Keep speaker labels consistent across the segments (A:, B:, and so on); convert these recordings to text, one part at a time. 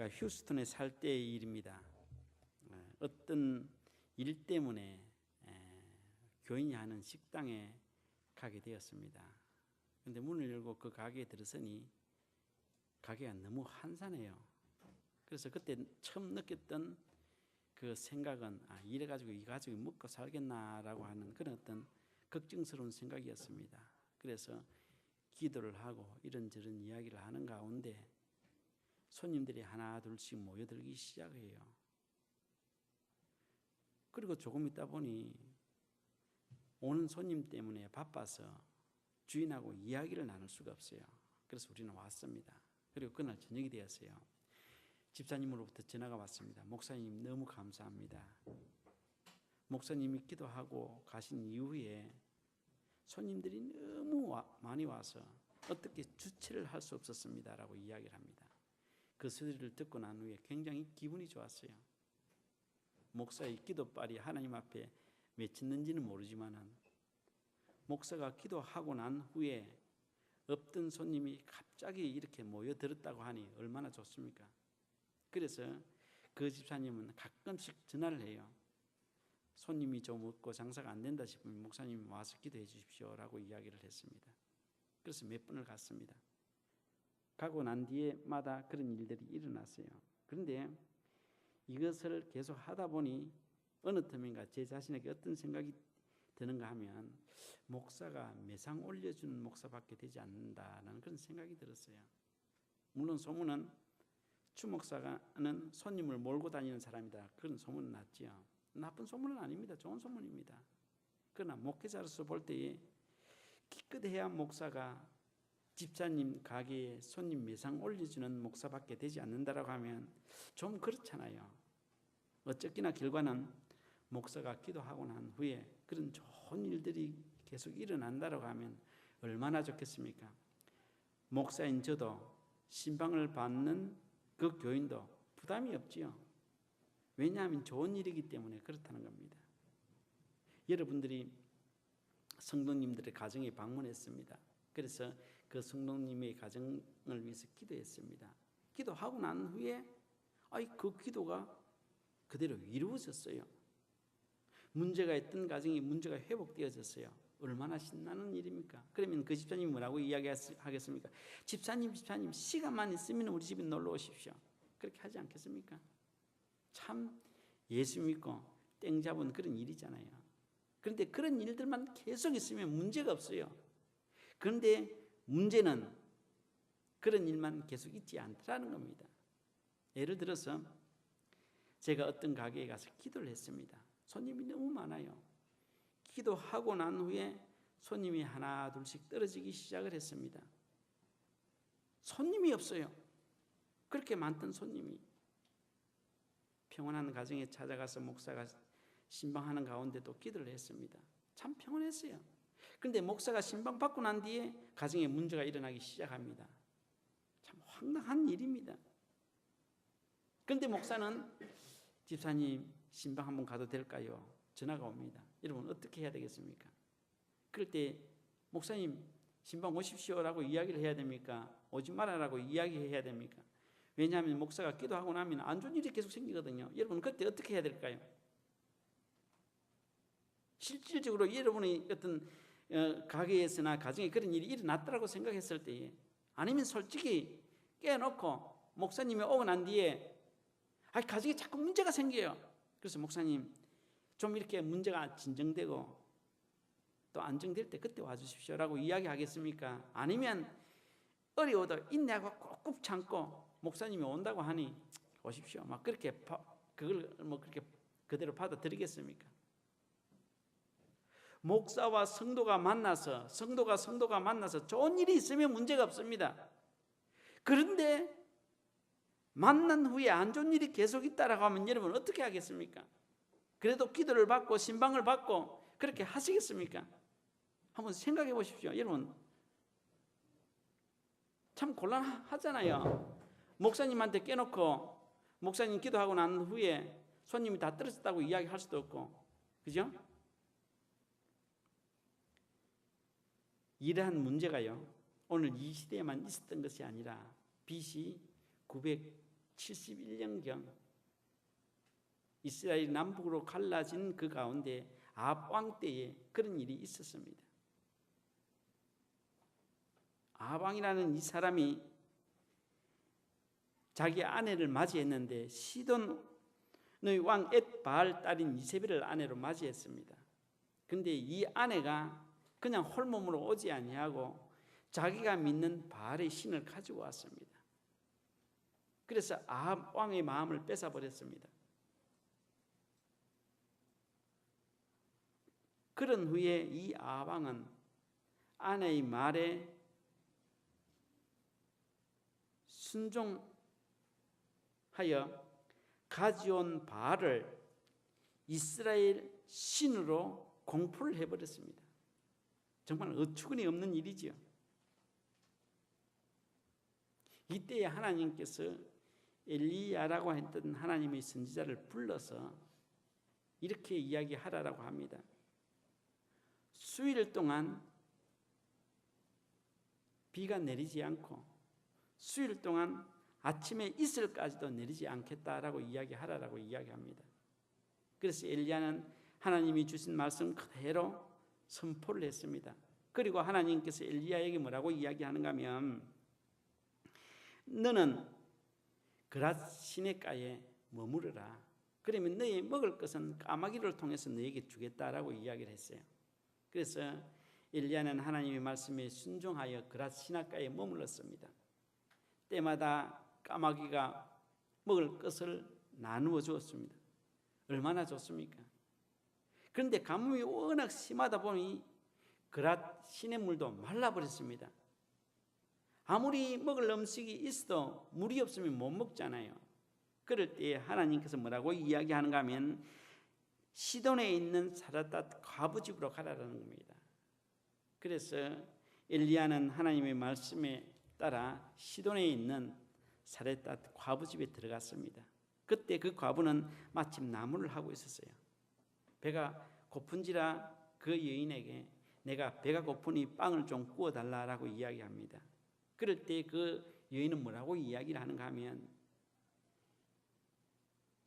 A: 제가 휴스턴에 살 때의 일입니다. 어떤 일 때문에 교인이 하는 식당에 가게 되었습니다. 그런데 문을 열고 그 가게에 들어서니 가게가 너무 한산해요. 그래서 그때 처음 느꼈던 그 생각은 이래가지고 이 가족이 먹고 살겠나라고 하는 그런 어떤 걱정스러운 생각이었습니다. 그래서 기도를 하고 이런저런 이야기를 하는 가운데 손님들이 하나 둘씩 모여들기 시작해요. 그리고 조금 있다 보니 오는 손님 때문에 바빠서 주인하고 이야기를 나눌 수가 없어요. 그래서 우리는 왔습니다. 그리고 그날 저녁이 되었어요. 집사님으로부터 전화가 왔습니다. 목사님 너무 감사합니다. 목사님이 기도하고 가신 이후에 손님들이 너무 많이 와서 어떻게 주체를 할 수 없었습니다 라고 이야기를 합니다. 그 소리를 듣고 난 후에 굉장히 기분이 좋았어요. 목사의 기도빨이 하나님 앞에 맺혔는지는 모르지만 목사가 기도하고 난 후에 없던 손님이 갑자기 이렇게 모여들었다고 하니 얼마나 좋습니까? 그래서 그 집사님은 가끔씩 전화를 해요. 손님이 좀 없고 장사가 안 된다 싶으면 목사님이 와서 기도해 주십시오 라고 이야기를 했습니다. 그래서 몇 번을 갔습니다. 가고 난 뒤에마다 그런 일들이 일어났어요. 그런데 이것을 계속 하다 보니 어느 틈인가 제 자신에게 어떤 생각이 드는가 하면 목사가 매상 올려주는 목사밖에 되지 않는다는 그런 생각이 들었어요. 물론 소문은 추목사는 손님을 몰고 다니는 사람이다 그런 소문은 났지요. 나쁜 소문은 아닙니다. 좋은 소문입니다. 그러나 목회자로서 볼 때에 기껏해야 목사가 집사님 가게에 손님 매상 올려주는 목사밖에 되지 않는다라고 하면 좀 그렇잖아요. 어쨌거나 결과는 목사가 기도하고 난 후에 그런 좋은 일들이 계속 일어난다라고 하면 얼마나 좋겠습니까? 목사인 저도 신방을 받는 그 교인도 부담이 없지요. 왜냐하면 좋은 일이기 때문에 그렇다는 겁니다. 여러분들이 성도님들의 가정에 방문했습니다. 그래서 그 성도님의 가정을 위해서 기도했습니다. 기도하고 난 후에 그 기도가 그대로 이루어졌어요. 문제가 있던 가정이 문제가 회복되어졌어요. 얼마나 신나는 일입니까? 그러면 그 집사님이 뭐라고 이야기하겠습니까? 집사님 시간만 있으면 우리 집에 놀러 오십시오. 그렇게 하지 않겠습니까? 참 예수 믿고 땡 잡은 그런 일이잖아요. 그런데 그런 일들만 계속 있으면 문제가 없어요. 그런데 문제는 그런 일만 계속 있지 않다는 겁니다. 예를 들어서 제가 어떤 가게에 가서 기도를 했습니다. 손님이 너무 많아요. 기도하고 난 후에 손님이 하나 둘씩 떨어지기 시작을 했습니다. 손님이 없어요. 그렇게 많던 손님이. 평온한 가정에 찾아가서 목사가 신방하는 가운데도 기도를 했습니다. 참 평온했어요. 그런데 목사가 신방 받고 난 뒤에 가정에 문제가 일어나기 시작합니다. 참 황당한 일입니다. 그런데 목사는 집사님 신방 한번 가도 될까요? 전화가 옵니다. 여러분 어떻게 해야 되겠습니까? 그럴 때 목사님 신방 오십시오라고 이야기를 해야 됩니까? 오지 말아라고 이야기해야 됩니까? 왜냐하면 목사가 기도하고 나면 안 좋은 일이 계속 생기거든요. 여러분 그때 어떻게 해야 될까요? 실질적으로 여러분의 어떤 가게에서나 가정에 그런 일이 일어났다고 생각했을 때에 아니면 솔직히 깨놓고 목사님이 오고 난 뒤에 가정에 자꾸 문제가 생겨요. 그래서 목사님 좀 이렇게 문제가 진정되고 또 안정될 때 그때 와주십시오라고 이야기하겠습니까? 아니면 어려워도 인내하고 꾹꾹 참고 목사님이 온다고 하니 오십시오 막 그렇게 그걸 뭐 그렇게 그대로 받아들이겠습니까? 목사와 성도가 만나서 성도가 만나서 좋은 일이 있으면 문제가 없습니다. 그런데 만난 후에 안 좋은 일이 계속 있다라고 하면 여러분 어떻게 하겠습니까? 그래도 기도를 받고 신방을 받고 그렇게 하시겠습니까? 한번 생각해 보십시오. 여러분 참 곤란하잖아요. 목사님한테 깨놓고 목사님 기도하고 난 후에 손님이 다 떨어졌다고 이야기할 수도 없고, 그죠? 이러한 문제가요 오늘 이 시대에만 있었던 것이 아니라 BC 71년경 이스라엘이 남북으로 갈라진 그 가운데 아합 왕 때에 그런 일이 있었습니다. 아합 왕이라는 이 사람이 자기 아내를 맞이했는데 시돈의 왕 엣바알 딸인 이세벨을 아내로 맞이했습니다. 근데 이 아내가 그냥 홀몸으로 오지 아니하고 자기가 믿는 바알의 신을 가지고 왔습니다. 그래서 아합 왕의 마음을 뺏어버렸습니다. 그런 후에 이 아합 왕은 아내의 말에 순종하여 가져온 바알을 이스라엘 신으로 공포를 해버렸습니다. 정말 어처구니 없는 일이지요. 이때에 하나님께서 엘리야라고 했던 하나님의 선지자를 불러서 이렇게 이야기하라라고 합니다. 수일 동안 비가 내리지 않고 수일 동안 아침에 이슬까지도 내리지 않겠다라고 이야기하라라고 이야기합니다. 그래서 엘리야는 하나님이 주신 말씀 그대로 선포를 했습니다. 그리고 하나님께서 엘리야에게 뭐라고 이야기하는가 하면 너는 그랏 시냇가에 머무르라. 그러면 너희 먹을 것은 까마귀를 통해서 너에게 주겠다라고 이야기를 했어요. 그래서 엘리야는 하나님의 말씀에 순종하여 그랏 시냇가에 머물렀습니다. 때마다 까마귀가 먹을 것을 나누어 주었습니다. 얼마나 좋습니까? 그런데 가뭄이 워낙 심하다 보니 그랏 시냇물도 말라버렸습니다. 아무리 먹을 음식이 있어도 물이 없으면 못 먹잖아요. 그럴 때 하나님께서 뭐라고 이야기하는가 하면 시돈에 있는 사르밧 과부집으로 가라라는 겁니다. 그래서 엘리야는 하나님의 말씀에 따라 시돈에 있는 사르밧 과부집에 들어갔습니다. 그때 그 과부는 마침 나무를 하고 있었어요. 배가 고픈지라 그 여인에게 내가 배가 고프니 빵을 좀 구워달라고 이야기합니다. 그럴 때 그 여인은 뭐라고 이야기를 하는가 하면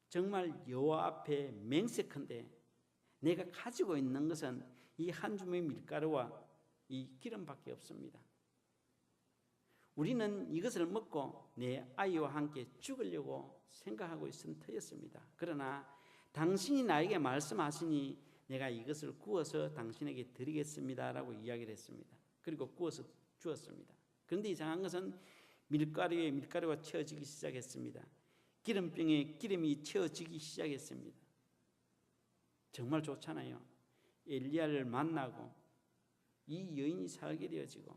A: 정말 여호와 앞에 맹세컨대 내가 가지고 있는 것은 이 한 줌의 밀가루와 이 기름밖에 없습니다. 우리는 이것을 먹고 내 아이와 함께 죽으려고 생각하고 있은 터였습니다. 그러나 당신이 나에게 말씀하시니 내가 이것을 구워서 당신에게 드리겠습니다라고 이야기를 했습니다. 그리고 구워서 주었습니다. 그런데 이상한 것은 밀가루에 밀가루가 채워지기 시작했습니다. 기름병에 기름이 채워지기 시작했습니다. 정말 좋잖아요. 엘리야를 만나고 이 여인이 살게 되어지고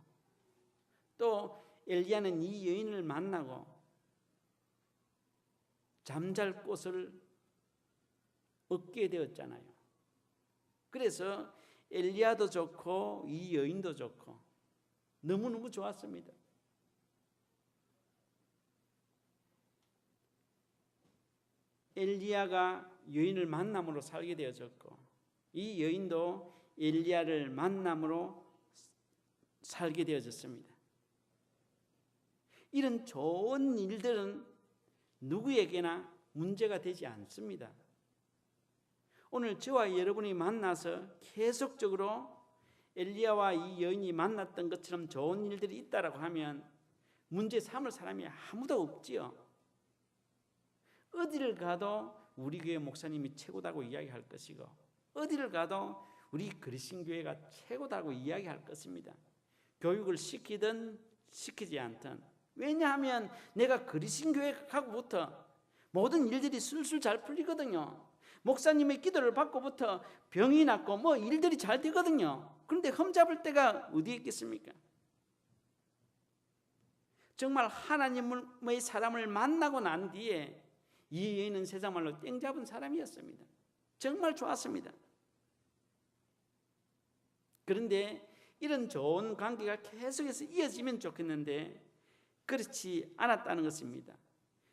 A: 또 엘리야는 이 여인을 만나고 잠잘 곳을 얻게 되었잖아요. 그래서 엘리야도 좋고 이 여인도 좋고 너무너무 좋았습니다. 엘리야가 여인을 만남으로 살게 되어졌고 이 여인도 엘리야를 만남으로 살게 되어졌습니다. 이런 좋은 일들은 누구에게나 문제가 되지 않습니다. 오늘 저와 여러분이 만나서 계속적으로 엘리야와 이 여인이 만났던 것처럼 좋은 일들이 있다라고 하면 문제 삼을 사람이 아무도 없지요. 어디를 가도 우리 교회 목사님이 최고다고 이야기할 것이고 어디를 가도 우리 그리스도 교회가 최고다고 이야기할 것입니다. 교육을 시키든 시키지 않든. 왜냐하면 내가 그리스도 교회 가고부터 모든 일들이 술술 잘 풀리거든요. 목사님의 기도를 받고부터 병이 낫고 뭐 일들이 잘 되거든요. 그런데 흠잡을 때가 어디에 있겠습니까? 정말 하나님의 사람을 만나고 난 뒤에 이 여인은 세상 말로 땡 잡은 사람이었습니다. 정말 좋았습니다. 그런데 이런 좋은 관계가 계속해서 이어지면 좋겠는데 그렇지 않았다는 것입니다.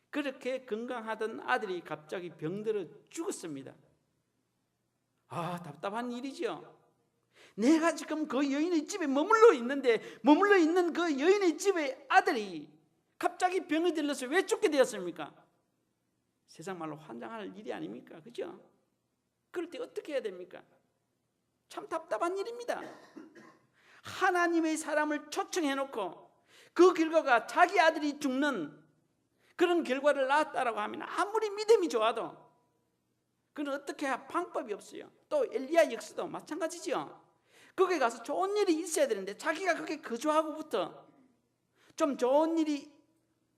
A: 그렇게 건강하던 아들이 갑자기 병들어 죽었습니다. 아, 답답한 일이죠. 내가 지금 그 여인의 집에 머물러 있는데 머물러 있는 그 여인의 집의 아들이 갑자기 병이 들려서 왜 죽게 되었습니까? 세상 말로 환장할 일이 아닙니까? 그죠? 그럴 때 어떻게 해야 됩니까? 참 답답한 일입니다. 하나님의 사람을 초청해놓고 그 결과가 자기 아들이 죽는 그런 결과를 낳았다라고 하면 아무리 믿음이 좋아도 그는 어떻게 할 방법이 없어요. 또 엘리야 역시도 마찬가지죠. 거기 가서 좋은 일이 있어야 되는데 자기가 거기에 거주하고부터 좀 좋은 일이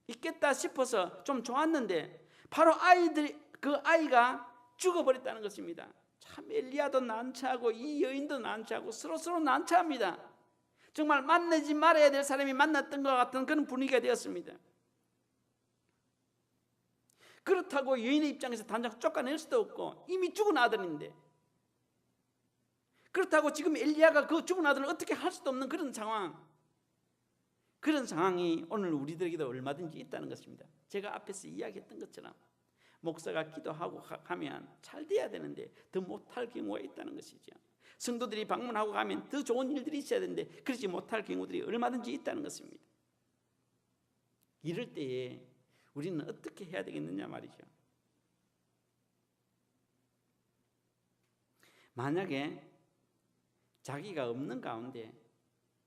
A: 있겠다 싶어서 좀 좋았는데 바로 그 아이가 죽어버렸다는 것입니다. 참 엘리야도 난처하고 이 여인도 난처하고 서로 난처합니다. 정말 만나지 말아야 될 사람이 만났던 것 같은 그런 분위기가 되었습니다. 그렇다고 여인의 입장에서 단장 쫓아낼 수도 없고 이미 죽은 아들인데, 그렇다고 지금 엘리야가 그 죽은 아들을 어떻게 할 수도 없는 그런 상황이 오늘 우리들에게도 얼마든지 있다는 것입니다. 제가 앞에서 이야기했던 것처럼 목사가 기도하고 가면 잘 돼야 되는데 더 못할 경우가 있다는 것이죠. 성도들이 방문하고 가면 더 좋은 일들이 있어야 되는데 그렇지 못할 경우들이 얼마든지 있다는 것입니다. 이럴 때에 우리는 어떻게 해야 되겠느냐 말이죠. 만약에 자기가 없는 가운데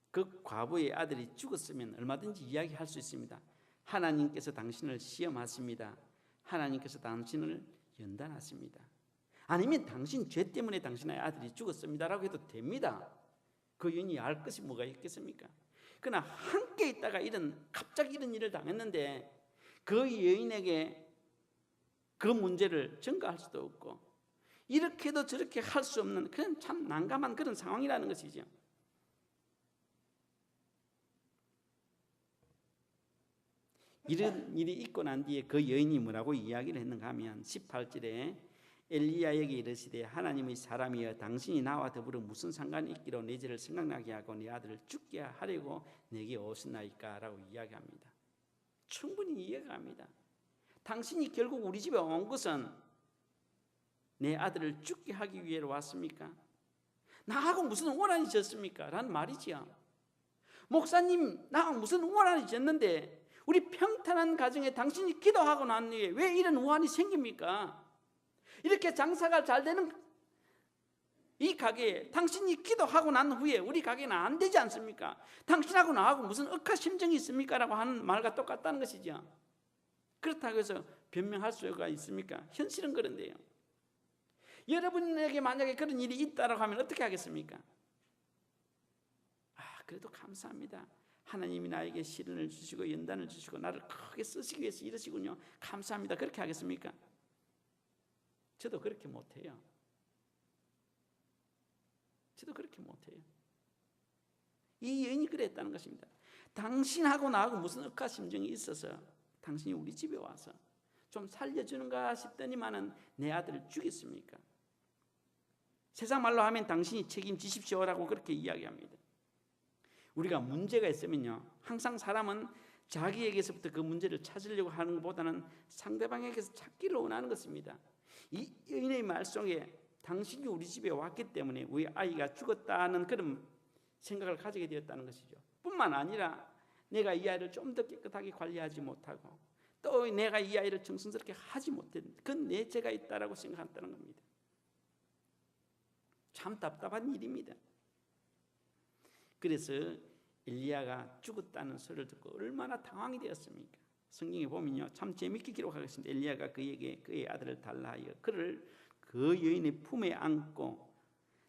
A: 그 과부의 아들이 죽었으면 얼마든지 이야기할 수 있습니다. 하나님께서 당신을 시험하십니다. 하나님께서 당신을 연단하십니다. 아니면 당신 죄 때문에 당신의 아들이 죽었습니다라고 해도 됩니다. 그 여인이 알 것이 뭐가 있겠습니까? 그러나 함께 있다가 갑자기 이런 일을 당했는데 그 여인에게 그 문제를 전가할 수도 없고 이렇게도 저렇게 할 수 없는 그런 참 난감한 그런 상황이라는 것이죠. 이런 일이 있고 난 뒤에 그 여인이 뭐라고 이야기를 했는가 하면 18절에 엘리야에게 이르시되 하나님의 사람이여 당신이 나와 더불어 무슨 상관이 있기로 내 죄를 생각나게 하고 내 아들을 죽게 하려고 내게 오셨나이까 라고 이야기합니다. 충분히 이해가 갑니다. 당신이 결국 우리 집에 온 것은 내 아들을 죽게 하기 위해 왔습니까? 나하고 무슨 원한이 졌습니까? 라는 말이지요. 목사님 나하고 무슨 원한이 졌는데 우리 평탄한 가정에 당신이 기도하고 난 뒤에 왜 이런 우환이 생깁니까? 이렇게 장사가 잘 되는 이 가게에 당신이 기도하고 난 후에 우리 가게는 안 되지 않습니까? 당신하고 나하고 무슨 억하심정이 있습니까? 라고 하는 말과 똑같다는 것이죠. 그렇다고 해서 변명할 수가 있습니까? 현실은 그런데요. 여러분에게 만약에 그런 일이 있다라고 하면 어떻게 하겠습니까? 그래도 감사합니다. 하나님이 나에게 시련을 주시고 연단을 주시고 나를 크게 쓰시기 위해서 이러시군요. 감사합니다. 그렇게 하겠습니까? 저도 그렇게 못해요. 이 여인이 그랬다는 것입니다. 당신하고 나하고 무슨 억하심정이 있어서 당신이 우리 집에 와서 좀 살려주는가 싶더니만은 내 아들을 죽였습니까? 세상 말로 하면 당신이 책임지십시오라고 그렇게 이야기합니다. 우리가 문제가 있으면요, 항상 사람은 자기에게서부터 그 문제를 찾으려고 하는 것보다는 상대방에게서 찾기를 원하는 것입니다. 이 여인의 말 속에 당신이 우리 집에 왔기 때문에 우리 아이가 죽었다는 그런 생각을 가지게 되었다는 것이죠. 뿐만 아니라 내가 이 아이를 좀 더 깨끗하게 관리하지 못하고 또 내가 이 아이를 정성스럽게 하지 못했는 그건 내 죄가 있다라고 생각한다는 겁니다. 참 답답한 일입니다. 그래서 엘리야가 죽었다는 소리를 듣고 얼마나 당황이 되었습니까? 성경에 보면요, 참 재밌게 기록하겠습니다. 엘리야가 그에게 그의 아들을 달라 하여 그를 그 여인의 품에 안고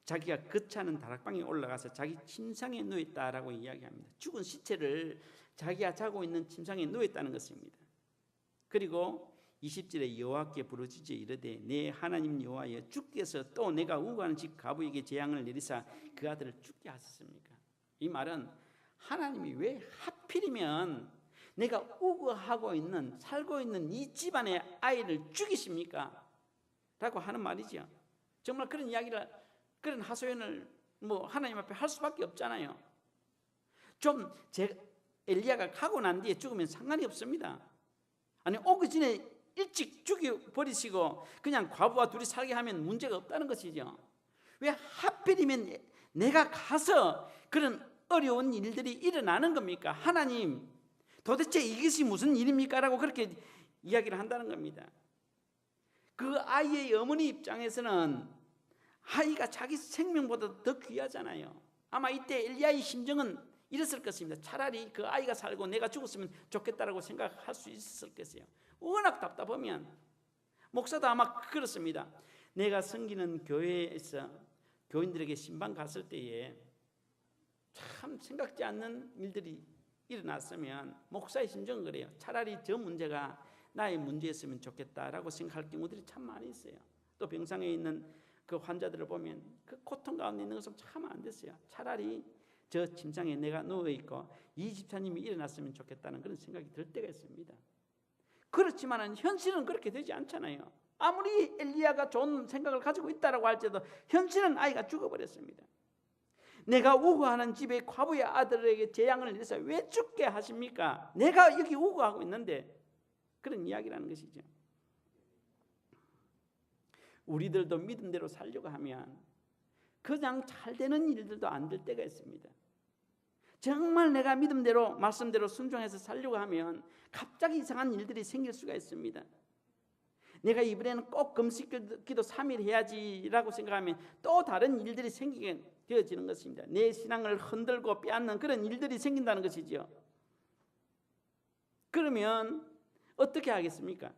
A: 자기가 거처하는 다락방에 올라가서 자기 침상에 누웠다라고 이야기합니다. 죽은 시체를 자기가 자고 있는 침상에 누웠다는 것입니다. 그리고 20절에 여호와께 부르짖어 이르되 내 하나님 여호와여 주께서 또 내가 우고하는 집 가부에게 재앙을 내리사 그 아들을 죽게 하셨습니까? 이 말은 하나님이 왜 하필이면 내가 우고하고 있는 살고 있는 이 집안의 아이를 죽이십니까? 라고 하는 말이죠. 정말 그런 이야기를 그런 하소연을 하나님 앞에 할 수밖에 없잖아요. 엘리야가 가고 난 뒤에 죽으면 상관이 없습니다. 아니 오기 전에 일찍 죽여버리시고 그냥 과부와 둘이 살게 하면 문제가 없다는 것이죠. 왜 하필이면 내가 가서 그런 어려운 일들이 일어나는 겁니까? 하나님 도대체 이것이 무슨 일입니까? 라고 그렇게 이야기를 한다는 겁니다. 그 아이의 어머니 입장에서는 아이가 자기 생명보다 더 귀하잖아요. 아마 이때 엘리야의 심정은 이랬을 것입니다. 차라리 그 아이가 살고 내가 죽었으면 좋겠다라고 생각할 수 있었을 것이에요. 워낙 답답하면. 목사도 아마 그렇습니다. 내가 섬기는 교회에서 교인들에게 신방 갔을 때에 참 생각지 않는 일들이 일어났으면 목사의 심정은 그래요. 차라리 저 문제가 나의 문제였으면 좋겠다라고 생각할 경우들이 참 많이 있어요. 또 병상에 있는 그 환자들을 보면 그 고통 가운데 있는 것은 참 안 됐어요. 차라리 저 침상에 내가 누워있고 이 집사님이 일어났으면 좋겠다는 그런 생각이 들 때가 있습니다. 그렇지만 현실은 그렇게 되지 않잖아요. 아무리 엘리야가 좋은 생각을 가지고 있다라고 할지라도 현실은 아이가 죽어버렸습니다. 내가 우거하는 집에 과부의 아들에게 재앙을 내서 왜 죽게 하십니까? 내가 여기 우거하고 있는데, 그런 이야기라는 것이죠. 우리들도 믿음대로 살려고 하면 그냥 잘 되는 일들도 안 될 때가 있습니다. 정말 내가 믿음대로 말씀대로 순종해서 살려고 하면 갑자기 이상한 일들이 생길 수가 있습니다. 내가 이번에는 꼭 금식기도 3일 해야지라고 생각하면 또 다른 일들이 생기게 되어지는 것입니다. 내 신앙을 흔들고 빼앗는 그런 일들이 생긴다는 것이죠. 그러면 어떻게 하겠습니까?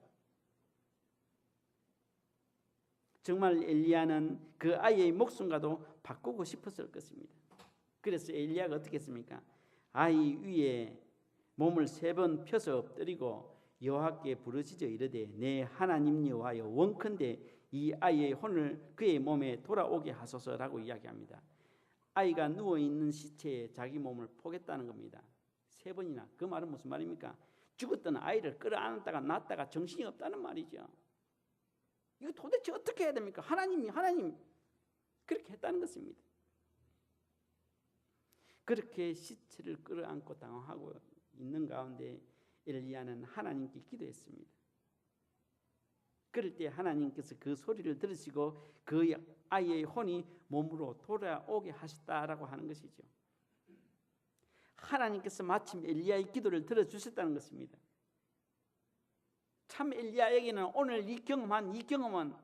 A: 정말 엘리야는 그 아이의 목숨과도 바꾸고 싶었을 것입니다. 그래서 엘리야가 어떻게 했습니까? 아이 위에 몸을 3번 펴서 엎드리고 여호와께 부르짖어 이르되 내 하나님 여호와여 원컨대 이 아이의 혼을 그의 몸에 돌아오게 하소서라고 이야기합니다. 아이가 누워있는 시체에 자기 몸을 포겠다는 겁니다. 3번이나. 그 말은 무슨 말입니까? 죽었던 아이를 끌어안았다가 놨다가 정신이 없다는 말이죠. 이거 도대체 어떻게 해야 됩니까? 하나님 그렇게 했다는 것입니다. 그렇게 시체를 끌어안고 당황하고 있는 가운데 엘리야는 하나님께 기도했습니다. 그럴 때 하나님께서 그 소리를 들으시고 그 아이의 혼이 몸으로 돌아오게 하셨다라고 하는 것이죠. 하나님께서 마침 엘리야의 기도를 들어주셨다는 것입니다. 참 엘리야에게는 오늘 이 경험은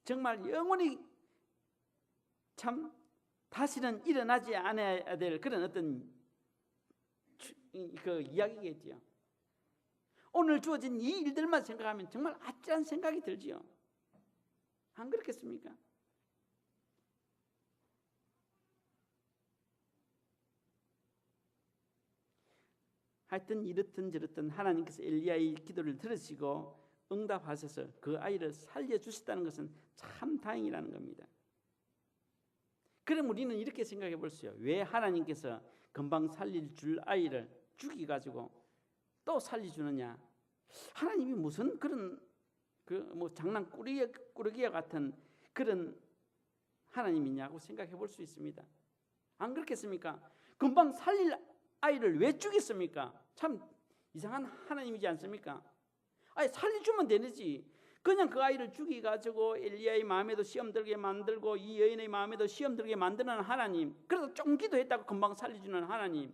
A: 정말 영원히 참 다시는 일어나지 않아야 될 그런 어떤 그 이야기겠지요. 오늘 주어진 이 일들만 생각하면 정말 아찔한 생각이 들지요. 안 그렇겠습니까? 하여튼 이렇든 저렇든 하나님께서 엘리야의 기도를 들으시고 응답하셔서 그 아이를 살려주셨다는 것은 참 다행이라는 겁니다. 그럼 우리는 이렇게 생각해 볼수요. 왜 하나님께서 금방 살릴 줄 아이를 죽이가지고 또 살려주느냐? 하나님이 무슨 그런 장난꾸러기와 같은 그런 하나님이냐고 생각해 볼 수 있습니다. 안 그렇겠습니까? 금방 살릴 아이를 왜 죽였습니까? 참 이상한 하나님이지 않습니까? 아니 살려주면 되지. 그냥 그 아이를 죽이가지고 엘리야의 마음에도 시험 들게 만들고 이 여인의 마음에도 시험 들게 만드는 하나님, 그래도 좀 기도했다고 금방 살려주는 하나님,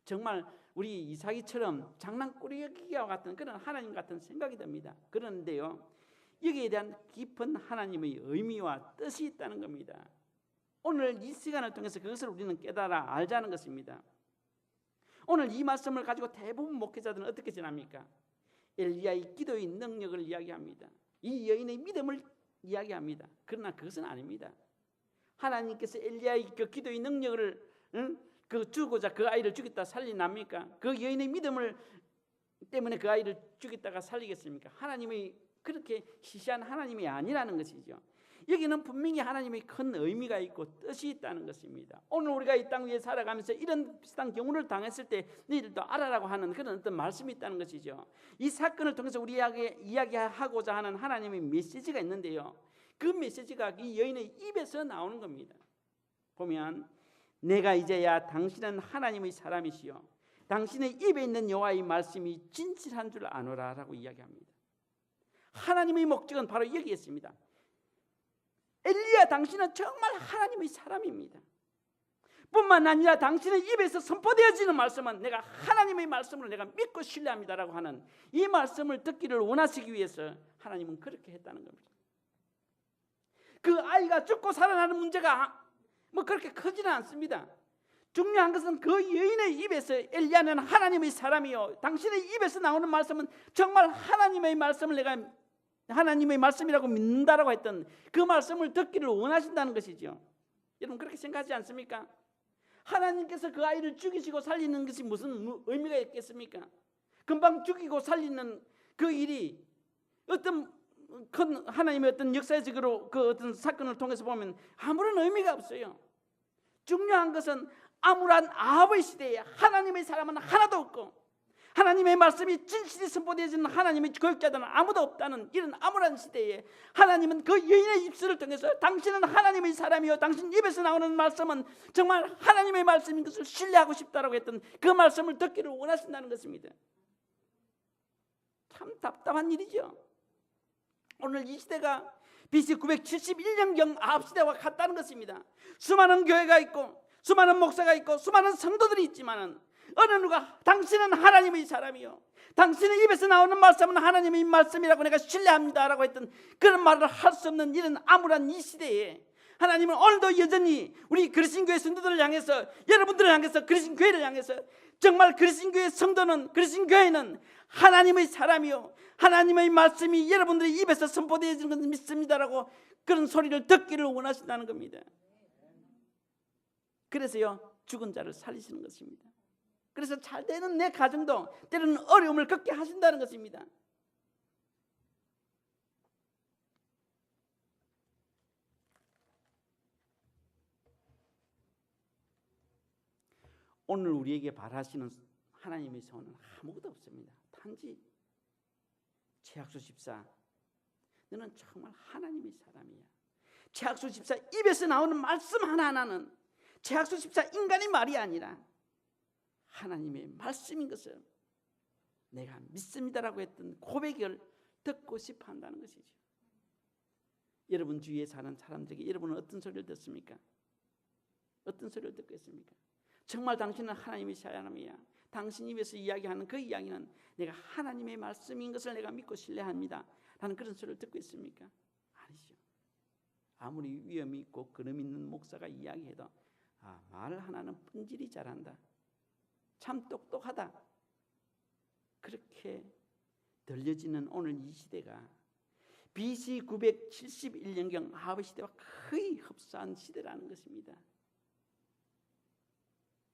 A: 정말 우리 이삭이처럼 장난꾸러기와 같은 그런 하나님 같은 생각이 듭니다. 그런데요, 여기에 대한 깊은 하나님의 의미와 뜻이 있다는 겁니다. 오늘 이 시간을 통해서 그것을 우리는 깨달아 알자는 것입니다. 오늘 이 말씀을 가지고 대부분 목회자들은 어떻게 전합니까? 엘리야의 기도의 능력을 이야기합니다. 이 여인의 믿음을 이야기합니다. 그러나 그것은 아닙니다. 하나님께서 엘리야의 그 기도의 능력을 주고자 그 아이를 죽였다 살리납니까? 그 여인의 믿음을 때문에 그 아이를 죽였다가 살리겠습니까? 하나님의 그렇게 시시한 하나님이 아니라는 것이죠. 여기는 분명히 하나님의 큰 의미가 있고 뜻이 있다는 것입니다. 오늘 우리가 이 땅 위에 살아가면서 이런 비슷한 경우를 당했을 때 너희들도 알아라고 하는 그런 어떤 말씀이 있다는 것이죠. 이 사건을 통해서 우리에게 이야기하고자 하는 하나님의 메시지가 있는데요, 그 메시지가 이 여인의 입에서 나오는 겁니다. 보면 내가 이제야 당신은 하나님의 사람이시여 당신의 입에 있는 여호와의 말씀이 진실한 줄 아노라라고 이야기합니다. 하나님의 목적은 바로 여기에 있습니다. 엘리야 당신은 정말 하나님의 사람입니다. 뿐만 아니라 당신의 입에서 선포되어지는 말씀은 내가 하나님의 말씀을 내가 믿고 신뢰합니다라고 하는 이 말씀을 듣기를 원하시기 위해서 하나님은 그렇게 했다는 겁니다. 그 아이가 죽고 살아나는 문제가 뭐 그렇게 크지는 않습니다. 중요한 것은 그 여인의 입에서 엘리야는 하나님의 사람이요, 당신의 입에서 나오는 말씀은 정말 하나님의 말씀을 내가 하나님의 말씀이라고 믿는다라고 했던 그 말씀을 듣기를 원하신다는 것이죠. 여러분 그렇게 생각하지 않습니까? 하나님께서 그 아이를 죽이시고 살리는 것이 무슨 의미가 있겠습니까? 금방 죽이고 살리는 그 일이 어떤 큰 하나님의 어떤 역사적으로 그 어떤 사건을 통해서 보면 아무런 의미가 없어요. 중요한 것은 암울한 아합의 시대에 하나님의 사람은 하나도 없고 하나님의 말씀이 진실이 선포되어지는 하나님의 교육자들은 아무도 없다는 이런 암울한 시대에 하나님은 그 여인의 입술을 통해서 당신은 하나님의 사람이요, 당신 입에서 나오는 말씀은 정말 하나님의 말씀인 것을 신뢰하고 싶다라고 했던 그 말씀을 듣기를 원하신다는 것입니다. 참 답답한 일이죠. 오늘 이 시대가 BC 971년경 아합 시대와 같다는 것입니다. 수많은 교회가 있고 수많은 목사가 있고 수많은 성도들이 있지만은 어느 누가 당신은 하나님의 사람이요, 당신의 입에서 나오는 말씀은 하나님의 말씀이라고 내가 신뢰합니다라고 했던 그런 말을 할 수 없는 이런 암울한 이 시대에 하나님은 오늘도 여전히 우리 그리스도교회 성도들을 향해서, 여러분들을 향해서, 그리스도교회를 향해서 정말 그리스도교회 성도는, 그리스도교회는 하나님의 사람이요, 하나님의 말씀이 여러분들의 입에서 선포되어지는 것을 믿습니다라고 그런 소리를 듣기를 원하신다는 겁니다. 그래서요, 죽은 자를 살리시는 것입니다. 그래서 잘 되는 내 가정도 때로는 어려움을 겪게 하신다는 것입니다. 오늘 우리에게 바라시는 하나님의 소원은 아무것도 없습니다. 단지 최학수 집사, 너는 정말 하나님의 사람이야. 최학수 집사 입에서 나오는 말씀 하나하나는 최학수 집사 인간의 말이 아니라 하나님의 말씀인 것을 내가 믿습니다라고 했던 고백을 듣고 싶어 한다는 것이죠. 여러분 주위에 사는 사람들에게 여러분은 어떤 소리를 듣습니까? 어떤 소리를 듣고 있습니까? 정말 당신은 하나님의 사람이야. 당신 입에서 이야기하는 그 이야기는 내가 하나님의 말씀인 것을 내가 믿고 신뢰합니다 라는 그런 소리를 듣고 있습니까? 아니죠. 아무리 위험이 있고 그름 있는 목사가 이야기해도 말 하나는 뻔질이 잘한다, 참 똑똑하다, 그렇게 들려지는 오늘 이 시대가 BC 971년경 아합의 시대와 거의 흡사한 시대라는 것입니다.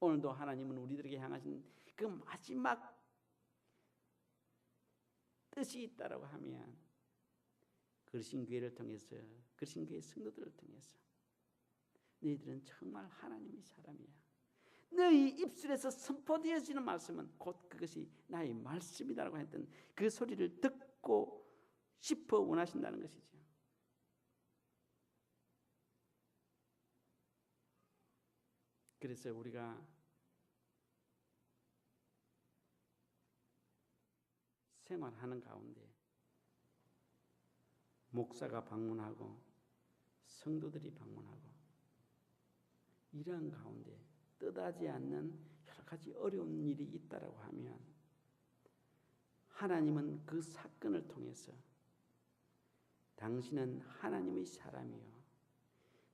A: 오늘도 하나님은 우리들에게 향하신 그 마지막 뜻이 있다라고 하면 그리스도교회를 통해서, 그리스도교회 성도들을 통해서 너희들은 정말 하나님의 사람이야. 너희 입술에서 선포되어지는 말씀은 곧 그것이 나의 말씀이다라고 했던 그 소리를 듣고 싶어 원하신다는 것이죠. 그래서 우리가 생활하는 가운데 목사가 방문하고 성도들이 방문하고 이러한 가운데 뜻하지 않는 여러 가지 어려운 일이 있다라고 하면 하나님은 그 사건을 통해서 당신은 하나님의 사람이요,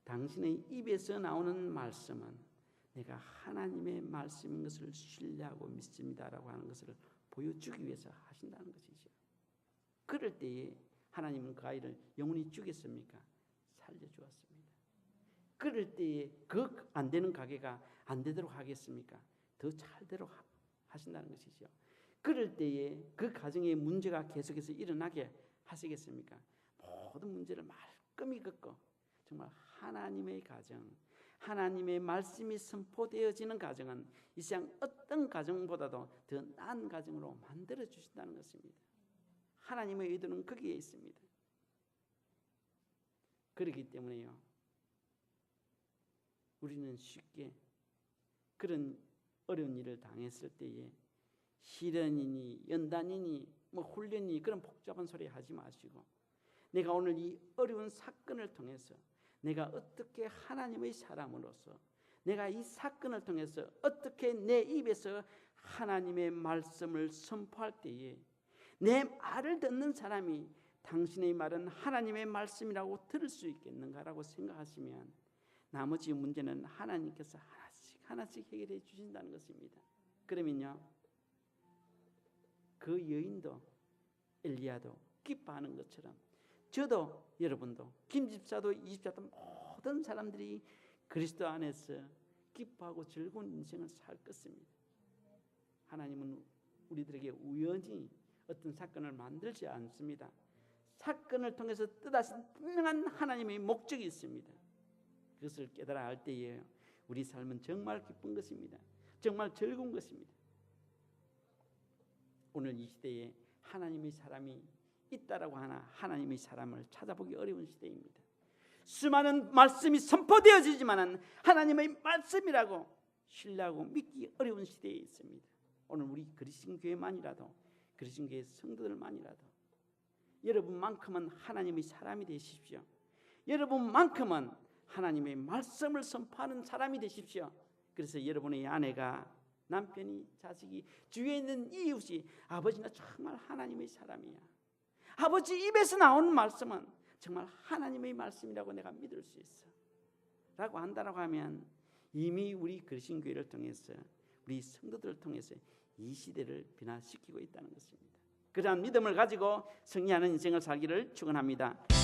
A: 당신의 입에서 나오는 말씀은 내가 하나님의 말씀인 것을 신뢰하고 믿습니다라고 하는 것을 보여주기 위해서 하신다는 것이죠. 그럴 때에 하나님은 그 아이를 영원히 죽였습니까? 살려주었습니다. 그럴 때에 그 안 되는 가게가 안 되도록 하겠습니까? 더 잘되도록 하신다는 것이죠. 그럴 때에 그 가정의 문제가 계속해서 일어나게 하시겠습니까? 모든 문제를 말끔히 긋고 정말 하나님의 가정, 하나님의 말씀이 선포되어지는 가정은 이 세상 어떤 가정보다도 더 나은 가정으로 만들어 주신다는 것입니다. 하나님의 의도는 거기에 있습니다. 그렇기 때문에요, 우리는 쉽게 그런 어려운 일을 당했을 때에 시련이니 연단이니 훈련이니 그런 복잡한 소리 하지 마시고, 내가 오늘 이 어려운 사건을 통해서 내가 어떻게 하나님의 사람으로서 내가 이 사건을 통해서 어떻게 내 입에서 하나님의 말씀을 선포할 때에 내 말을 듣는 사람이 당신의 말은 하나님의 말씀이라고 들을 수 있겠는가라고 생각하시면 나머지 문제는 하나님께서 하나씩 해결해 주신다는 것입니다. 그러면요, 그 여인도 엘리야도 기뻐하는 것처럼 저도 여러분도 김 집사도 이 집사도 모든 사람들이 그리스도 안에서 기뻐하고 즐거운 인생을 살 것입니다. 하나님은 우리들에게 우연히 어떤 사건을 만들지 않습니다. 사건을 통해서 뜻하신 분명한 하나님의 목적이 있습니다. 그것을 깨달아 알 때에 우리 삶은 정말 기쁜 것입니다. 정말 즐거운 것입니다. 오늘 이 시대에 하나님의 사람이 있다라고 하나 하나님의 사람을 찾아보기 어려운 시대입니다. 수많은 말씀이 선포되어지지만 하나님의 말씀이라고 신뢰하고 믿기 어려운 시대에 있습니다. 오늘 우리 그리스도 교회만이라도 그리스도 교회 성도들만이라도 여러분만큼은 하나님의 사람이 되십시오. 여러분만큼은 하나님의 말씀을 선포하는 사람이 되십시오. 그래서 여러분의 아내가, 남편이, 자식이, 주위에 있는 이웃이 아버지는 정말 하나님의 사람이야, 아버지 입에서 나오는 말씀은 정말 하나님의 말씀이라고 내가 믿을 수 있어 라고 한다라고 하면 이미 우리 그리스도 교회를 통해서 우리 성도들을 통해서 이 시대를 변화시키고 있다는 것입니다. 그러한 믿음을 가지고 승리하는 인생을 살기를 축원합니다.